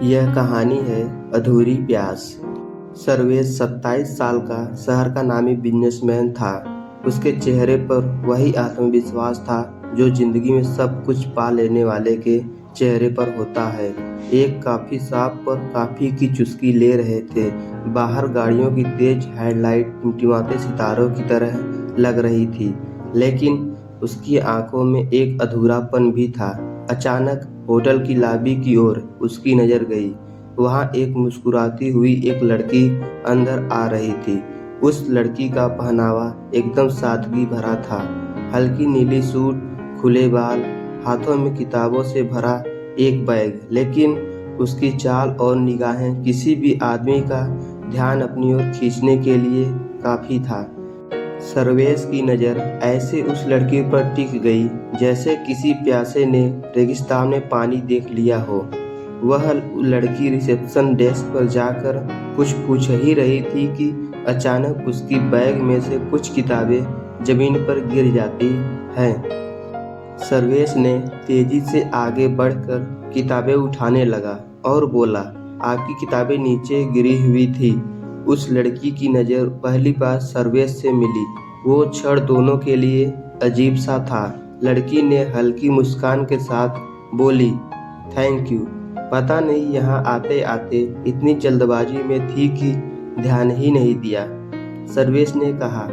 यह कहानी है अधूरी प्यास। सर्वेश 27 साल का शहर का नामी बिजनेसमैन था। उसके चेहरे पर वही आत्मविश्वास था जो जिंदगी में सब कुछ पा लेने वाले के चेहरे पर होता है। एक कॉफी शॉप पर कॉफी की चुस्की ले रहे थे। बाहर गाड़ियों की तेज हेडलाइट टिमटिमाते सितारों की तरह लग रही थी, लेकिन उसकी आंखों में एक अधूरापन भी था। अचानक होटल की लॉबी की ओर उसकी नजर गई। वहां एक मुस्कुराती हुई एक लड़की अंदर आ रही थी। उस लड़की का पहनावा एकदम सादगी भरा था। हल्की नीली सूट, खुले बाल, हाथों में किताबों से भरा एक बैग, लेकिन उसकी चाल और निगाहें किसी भी आदमी का ध्यान अपनी ओर खींचने के लिए काफी था। सर्वेश की नज़र ऐसे उस लड़की पर टिक गई जैसे किसी प्यासे ने रेगिस्तान में पानी देख लिया हो। वह लड़की रिसेप्शन डेस्क पर जाकर कुछ पूछ ही रही थी कि अचानक उसकी बैग में से कुछ किताबें जमीन पर गिर जाती हैं। सर्वेश ने तेजी से आगे बढ़कर किताबें उठाने लगा और बोला, आपकी किताबें नीचे गिरी हुई थी। उस लड़की की नज़र पहली बार सर्वेश से मिली। वो क्षण दोनों के लिए अजीब सा था। लड़की ने हल्की मुस्कान के साथ बोली, थैंक यू। पता नहीं यहाँ आते आते इतनी जल्दबाजी में थी कि ध्यान ही नहीं दिया। सर्वेश ने कहा,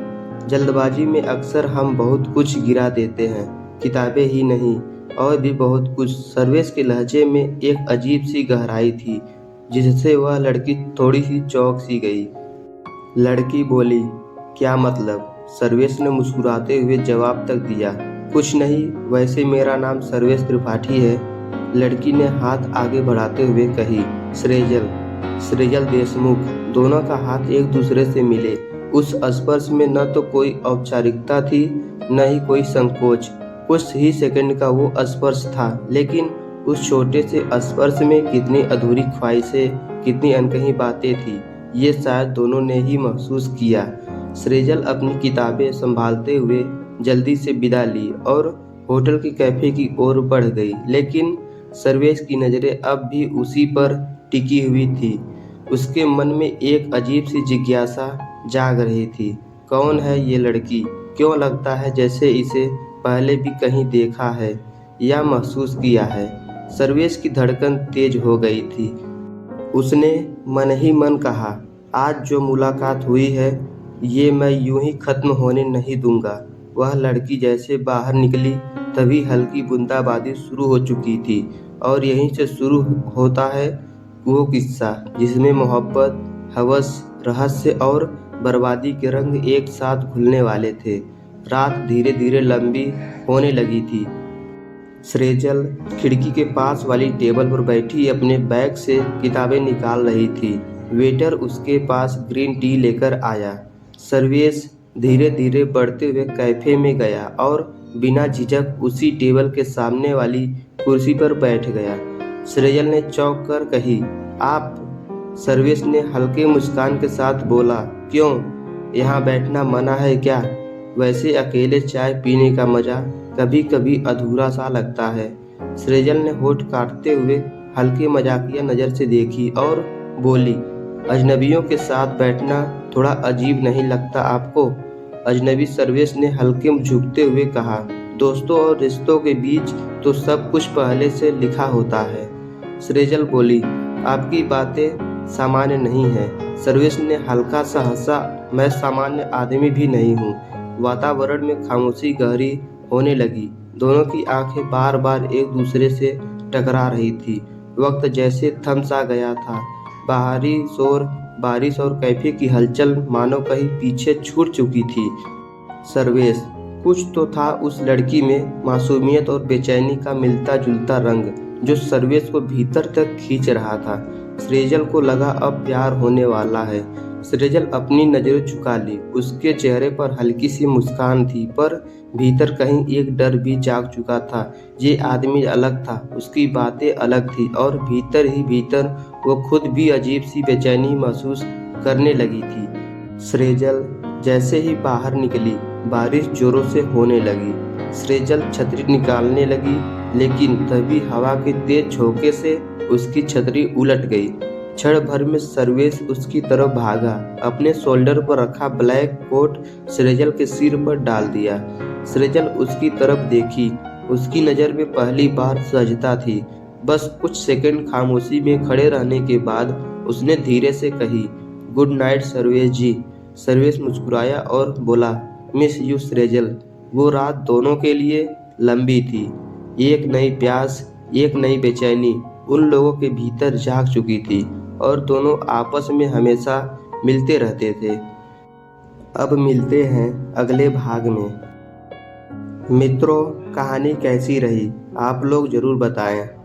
जल्दबाजी में अक्सर हम बहुत कुछ गिरा देते हैं, किताबें ही नहीं और भी बहुत कुछ। सर्वेश के लहजे में एक अजीब सी गहराई थी जिससे वह लड़की थोड़ी सी चौंक सी गई। लड़की बोली, क्या मतलब? सर्वेश ने मुस्कुराते हुए जवाब तक दिया, कुछ नहीं, वैसे मेरा नाम सर्वेश त्रिपाठी है। लड़की ने हाथ आगे बढ़ाते हुए कही, सृजल देशमुख। दोनों का हाथ एक दूसरे से मिले। उस स्पर्श में न तो कोई औपचारिकता थी, न ही कोई संकोच। कुछ ही सेकंड का वो स्पर्श था, लेकिन उस छोटे से स्पर्श में कितनी अधूरी ख्वाहिशें, कितनी अनकही बातें थी, ये शायद दोनों ने ही महसूस किया। सृजल अपनी किताबें संभालते हुए जल्दी से विदा ली और होटल के कैफे की ओर बढ़ गई, लेकिन सर्वेश की नज़रें अब भी उसी पर टिकी हुई थी। उसके मन में एक अजीब सी जिज्ञासा जाग रही थी। कौन है ये लड़की? क्यों लगता है जैसे इसे पहले भी कहीं देखा है या महसूस किया है? सर्वेश की धड़कन तेज हो गई थी। उसने मन ही मन कहा, आज जो मुलाकात हुई है ये मैं यूं ही खत्म होने नहीं दूंगा। वह लड़की जैसे बाहर निकली तभी हल्की बूंदाबांदी शुरू हो चुकी थी और यहीं से शुरू होता है वो किस्सा जिसमें मोहब्बत, हवस, रहस्य और बर्बादी के रंग एक साथ घुलने वाले थे। रात धीरे धीरे लंबी होने लगी थी। सृजल खिड़की के पास वाली टेबल पर बैठी अपने बैग से किताबें निकाल रही थी। वेटर उसके पास ग्रीन टी लेकर आया। सर्वेश धीरे धीरे बढ़ते हुए कैफे में गया और बिना झिझक उसी टेबल के सामने वाली कुर्सी पर बैठ गया। सृजल ने चौंक कर कही, आप? सर्वेश ने हल्के मुस्कान के साथ बोला, क्यों, यहाँ बैठना मना है क्या? वैसे अकेले चाय पीने का मजा कभी कभी अधूरा सा लगता है। सृजल ने होठ काटते हुए हल्की मजाकिया नज़र से देखी और बोली, अजनबियों के साथ बैठना थोड़ा अजीब नहीं लगता आपको? अजनबी? सर्वेश ने हल्के झुकते हुए कहा, दोस्तों और रिश्तों के बीच तो सब कुछ पहले से लिखा होता है। सृजल बोली, आपकी बातें सामान्य नहीं हैं। सर्वेश ने हल्का सा हंसा, मैं सामान्य आदमी भी नहीं हूँ। वातावरण में खामोशी गहरी होने लगी। दोनों की आंखें बार बार एक दूसरे से टकरा रही थी। वक्त जैसे थम सा गया था। बाहरी शोर, बारिश और कैफे की हलचल मानो कहीं पीछे छूट चुकी थी। सर्वेश, कुछ तो था उस लड़की में, मासूमियत और बेचैनी का मिलता जुलता रंग जो सर्वेश को भीतर तक खींच रहा था। सृजल को लगा अब प्यार होने वाला है। सृजल अपनी नजरें झुका ली। उसके चेहरे पर हल्की सी मुस्कान थी, पर भीतर कहीं एक डर भी जाग चुका था। ये आदमी अलग था, उसकी बातें अलग थी और भीतर ही भीतर वो खुद भी अजीब सी बेचैनी महसूस करने लगी थी। सृजल जैसे ही बाहर निकली, बारिश जोरों से होने लगी। सृजल छतरी निकालने लगी लेकिन तभी हवा के तेज झोंके से उसकी छतरी उलट गई। क्षण भर में सर्वेश उसकी तरफ भागा, अपने शोल्डर पर रखा ब्लैक कोट सृजल के सिर पर डाल दिया। सृजल उसकी तरफ देखी, उसकी नज़र में पहली बार सहजता थी। बस कुछ सेकंड खामोशी में खड़े रहने के बाद उसने धीरे से कही, गुड नाइट सर्वेश जी। सर्वेश मुस्कुराया और बोला, मिस यू सृजल। वो रात दोनों के लिए लंबी थी। एक नई प्यास, एक नई बेचैनी उन लोगों के भीतर जाग चुकी थी और दोनों आपस में हमेशा मिलते रहते थे। अब मिलते हैं अगले भाग में। मित्रों, कहानी कैसी रही आप लोग ज़रूर बताएं।